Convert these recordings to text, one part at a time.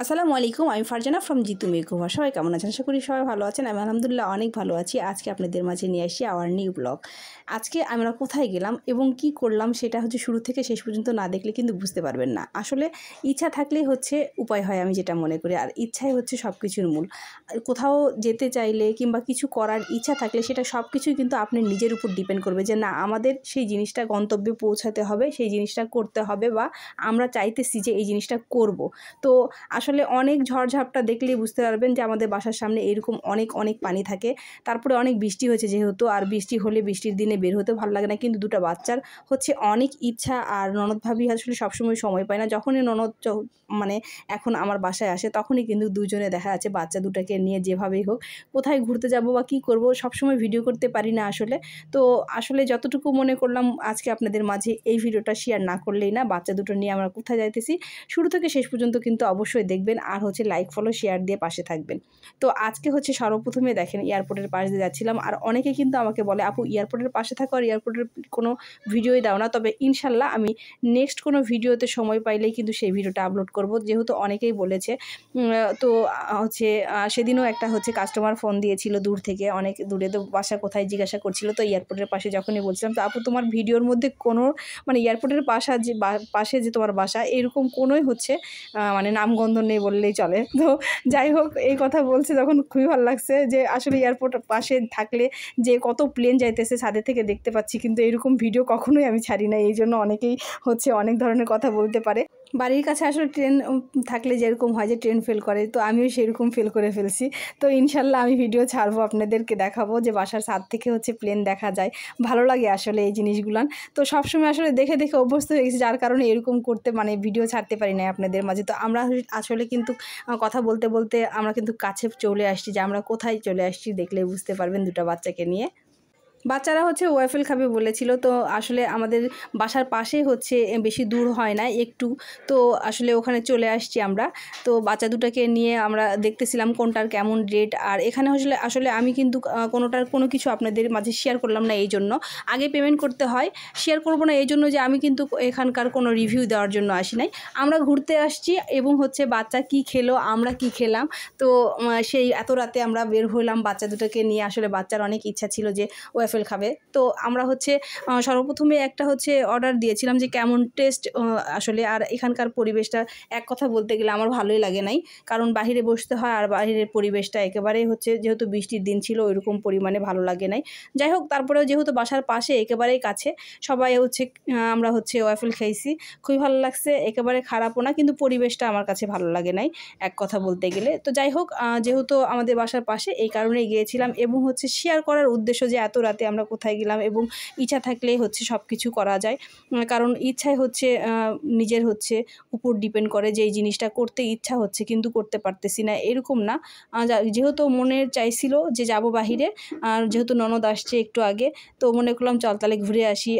আসসালামু আলাইকুম, আমি ফারজানা ফ্রম জিতু মেকওভার। সবাই কেমন আছেন? আশা করি সবাই ভালো আছেন। আমি আলহামদুলিল্লাহ অনেক ভালো আছি। আজকে আপনাদের মাঝে নিয়ে আসি আওয়ার নিউ ব্লগ। আজকে আমরা কোথায় গেলাম এবং কি করলাম সেটা হচ্ছে শুরু থেকে শেষ পর্যন্ত না দেখলে কিন্তু বুঝতে পারবেন না। আসলে ইচ্ছা থাকলেই হচ্ছে উপায় হয়, আমি যেটা মনে করি। আর ইচ্ছাই হচ্ছে সব কিছুর মূল। কোথাও যেতে চাইলে কিংবা কিছু করার ইচ্ছা থাকলে সেটা সব কিছুই কিন্তু আপনার নিজের উপর ডিপেন্ড করবে যে না, আমাদের সেই জিনিসটা গন্তব্যে পৌঁছাতে হবে, সেই জিনিসটা করতে হবে, বা আমরা চাইতেছি যে এই জিনিসটা করব। তো আসলে অনেক ঝড়ঝাপটা দেখলেই বুঝতে পারবেন যে আমাদের বাসার সামনে এরকম অনেক পানি থাকে। তারপরে অনেক বৃষ্টি হয়েছে যেহেতু, আর বৃষ্টি হলে বৃষ্টির দিনে বের হতে ভালো লাগে না, কিন্তু দুটো বাচ্চার হচ্ছে অনেক ইচ্ছা। আর ননদ ভাবি আসলে সবসময় সময় পায় না। যখনই ননদ মানে এখন আমার বাসায় আসে তখনই কিন্তু দুজনে দেখা যাচ্ছে বাচ্চা দুটাকে নিয়ে যেভাবেই হোক কোথায় ঘুরতে যাব বা কী করব, সবসময় ভিডিও করতে পারি না আসলে। তো আসলে যতটুকু মনে করলাম আজকে আপনাদের মাঝে এই ভিডিওটা শেয়ার না করলেই না। বাচ্চা দুটো নিয়ে আমরা কোথায় যাইতেছি শুরু থেকে শেষ পর্যন্ত কিন্তু অবশ্যই দেখবেন, আর হচ্ছে লাইক ফলো শেয়ার দিয়ে পাশে থাকবেন। তো আজকে হচ্ছে সর্বপ্রথমে দেখেন এয়ারপোর্টের পাশ দিয়ে যাচ্ছিলাম, আর অনেকে কিন্তু আমাকে বলে আপু এয়ারপোর্টের পাশে থাকো আর এয়ারপোর্টের কোনো ভিডিওই দাও না। তবে ইনশাল্লাহ আমি নেক্সট কোনো ভিডিওতে সময় পাইলেই কিন্তু সেই ভিডিওটা আপলোড করব, যেহেতু অনেকেই বলেছে। তো হচ্ছে সেদিনও একটা হচ্ছে কাস্টমার ফোন দিয়েছিল দূর থেকে, অনেক দূরে, তো বাসা কোথায় জিজ্ঞাসা করছিল। তো এয়ারপোর্টের পাশে যখনই বলছিলাম, তো আপু তোমার ভিডিওর মধ্যে কোনো মানে এয়ারপোর্টের পাশে যে তোমার বাসা এরকম কোনোই হচ্ছে মানে নামগন্ধ নেই বললেই চলে। তো যাই হোক, এই কথা বলছে যখন খুবই ভালো লাগছে যে আসলে এয়ারপোর্ট পাশে থাকলে যে কত প্লেন যাইতেছে ছাদের থেকে দেখতে পাচ্ছি, কিন্তু এরকম ভিডিও কখনোই আমি ছাড়ি না। এই জন্য অনেকেই হচ্ছে অনেক ধরনের কথা বলতে পারে। বাড়ির কাছে আসলে ট্রেন থাকলে যেরকম হয় যে ট্রেন ফেল করে, তো আমিও সেরকম ফেল করে ফেলছি। তো ইনশাল্লাহ আমি ভিডিও ছাড়বো, আপনাদেরকে দেখাবো যে বাসার ছাদ থেকে হচ্ছে প্লেন দেখা যায়। ভালো লাগে আসলে এই জিনিসগুলান। তো সবসময় আসলে দেখে দেখে অভ্যস্ত হয়ে গেছি, যার কারণে এরকম করতে মানে ভিডিও ছাড়তে পারি না আপনাদের মাঝে। তো আমরা আসলে কিন্তু কথা বলতে বলতে আমরা কিন্তু কাছে চলে আসছি, যে আমরা কোথায় চলে আসছি দেখলে বুঝতে পারবেন দুটো বাচ্চাকে নিয়ে। বাচ্চারা হচ্ছে ওয়াফেল খাবে বলেছিল। তো আসলে আমাদের বাসার পাশেই হচ্ছে, বেশি দূর হয় না একটু। তো আসলে ওখানে চলে আসছি আমরা। তো বাচ্চা দুটাকে নিয়ে আমরা দেখতেছিলাম কোনটার কেমন রেট। আর এখানে আসলে আমি কিন্তু কোনোটার কোনো কিছু আপনাদের মাঝে শেয়ার করলাম না, এই জন্য। আগে পেমেন্ট করতে হয়, শেয়ার করব না এই জন্য যে আমি কিন্তু এখানকার কোনো রিভিউ দেওয়ার জন্য আসি নাই। আমরা ঘুরতে আসছি এবং হচ্ছে বাচ্চা কি খেলো, আমরা কি খেলাম। তো সেই এত রাতে আমরা বের হলাম বাচ্চা দুটোকে নিয়ে। আসলে বাচ্চার অনেক ইচ্ছা ছিল যে ওয়াফেল খাবে। তো আমরা হচ্ছে সর্বপ্রথমে একটা হচ্ছে অর্ডার দিয়েছিলাম যে কেমন টেস্ট আসলে। আর এখানকার পরিবেশটা এক কথা বলতে গেলে আমার ভালোই লাগে নাই, কারণ বাহিরে বসতে হয় আর বাহিরের পরিবেশটা একেবারেই হচ্ছে, যেহেতু বৃষ্টির দিন ছিল ওইরকম পরিমাণে ভালো লাগে নাই। যাই হোক, তারপরেও যেহেতু বাসার পাশে একেবারেই কাছে সবাই হচ্ছে আমরা হচ্ছে ওয়াফেল খাইছি, খুবই ভালো লাগছে। একেবারে খারাপও না, কিন্তু পরিবেশটা আমার কাছে ভালো লাগে নাই এক কথা বলতে গেলে। তো যাই হোক, যেহেতু আমাদের বাসার পাশে এই কারণেই গিয়েছিলাম, এবং হচ্ছে শেয়ার করার উদ্দেশ্য যে এত রাতে আমরা কোথায় গেলাম, এবং ইচ্ছা থাকলেই হচ্ছে সব কিছু করা যায়। কারণ ইচ্ছাই হচ্ছে নিজের হচ্ছে উপর ডিপেন্ড করে, যে এই জিনিসটা করতে ইচ্ছা হচ্ছে কিন্তু করতে পারতেছি না এরকম না। যেহেতু মনের চাইছিল যে যাব বাহিরে, আর যেহেতু ননদ আসছে একটু আগে, তো মনে করলাম চল তাহলে ঘুরে আসি।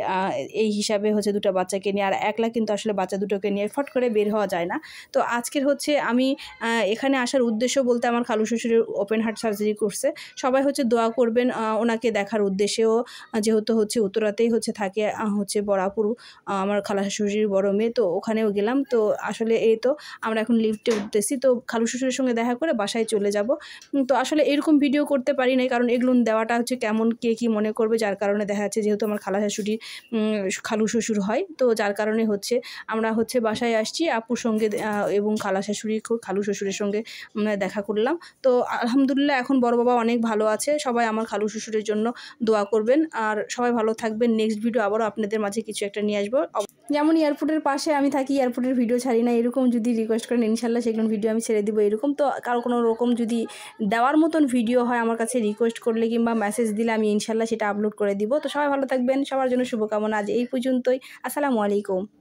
এই হিসাবে হচ্ছে দুটো বাচ্চাকে নিয়ে, আর একলা কিন্তু আসলে বাচ্চা দুটোকে নিয়ে ফট করে বের হওয়া যায় না। তো আজকের হচ্ছে আমি এখানে আসার উদ্দেশ্য বলতে, আমার খালু শ্বশুরের ওপেন হার্ট সার্জারি করছে। সবাই হচ্ছে দোয়া করবেন ওনাকে দেখার উদ্দেশ্যেও, যেহেতু হচ্ছে উত্তরাতেই হচ্ছে থাকে হচ্ছে বড়াপুর আমার খালা শ্বশুরের বড় মেয়ে। তো ওখানেও গেলাম। তো আসলে এই তো আমরা এখন লিফটে উঠতেছি, তো খালু শ্বশুরের সঙ্গে দেখা করে বাসায় চলে যাব। তো আসলে এরকম ভিডিও করতে পারি নাই, কারণ এগুলো দেওয়াটা হচ্ছে কেমন কে কী মনে করবে, যার কারণে দেখা যাচ্ছে যেহেতু আমার খালা শাশুড়ি খালু শ্বশুর হয়, তো যার কারণে হচ্ছে আমরা হচ্ছে বাসায় আসছি আপুর সঙ্গে এবং খালা শাশুড়ি খালু শ্বশুরের সঙ্গে দেখা করলাম। তো আলহামদুলিল্লাহ এখন বড় বাবা অনেক ভালো আছে। সবাই আমার খালু শ্বশুরের জন্য দোয়া করবেন, আর সবাই ভালো থাকবেন। নেক্সট ভিডিও আবারও আপনাদের মাঝে কিছু একটা নিয়ে আসবো। যেমন এয়ারপোর্টের পাশে আমি থাকি, এয়ারপোর্টের ভিডিও ছাড়ি না, এরকম যদি রিকোয়েস্ট করেন ইনশাল্লাহ সেগুলো ভিডিও আমি ছেড়ে দিব এরকম। তো কারো কোনো রকম যদি দেওয়ার মতন ভিডিও হয় আমার কাছে রিকোয়েস্ট করলে কিংবা মেসেজ দিলে আমি ইনশাল্লাহ সেটা আপলোড করে দিব। তো সবাই ভালো থাকবেন, সবার জন্য শুভকামনা। আজ এই পর্যন্তই। আসসালামু আলাইকুম।